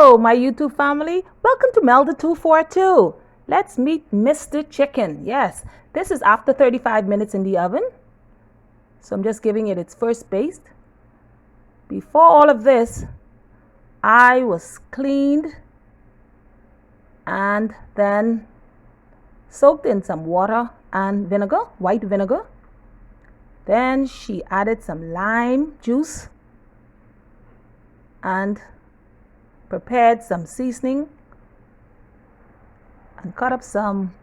Hello, my YouTube family. Welcome to Melda 242. Let's meet Mr. Chicken. Yes, this is after 35 minutes in the oven. So I'm just giving it its first baste. Before all of this, I was cleaned and then soaked in some water and vinegar, white vinegar. Then she added some lime juice and prepared some seasoning and cut up some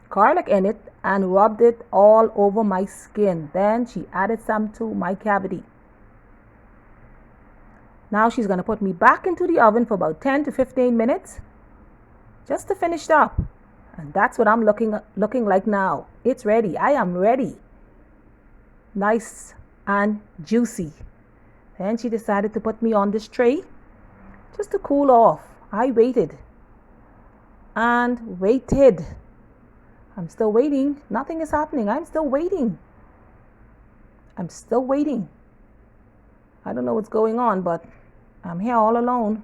garlic in it and rubbed it all over my skin. Then she added some to my cavity. Now she's going to put me back into the oven for about 10 to 15 minutes just to finish up. And that's what I'm looking like now. It's ready. I am ready. Nice and juicy. Then she decided to put me on this tray just to cool off. I waited and waited. I'm still waiting. Nothing is happening. I'm still waiting. I'm still waiting. I don't know what's going on, but I'm here all alone.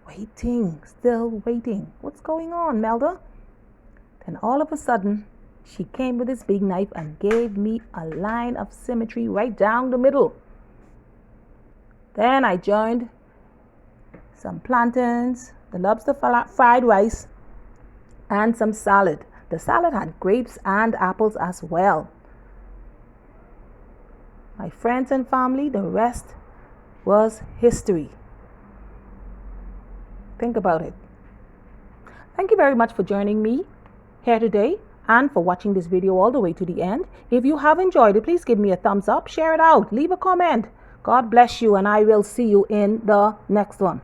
Waiting. Still waiting. What's going on, Melda? Then all of a sudden, she came with this big knife and gave me a line of symmetry right down the middle. Then I joined some plantains, the lobster fried rice, and some salad. The salad had grapes and apples as well. My friends and family, the rest was history. Think about it. Thank you very much for joining me here today and for watching this video all the way to the end. If you have enjoyed it, please give me a thumbs up, share it out, leave a comment. God bless you, and I will see you in the next one.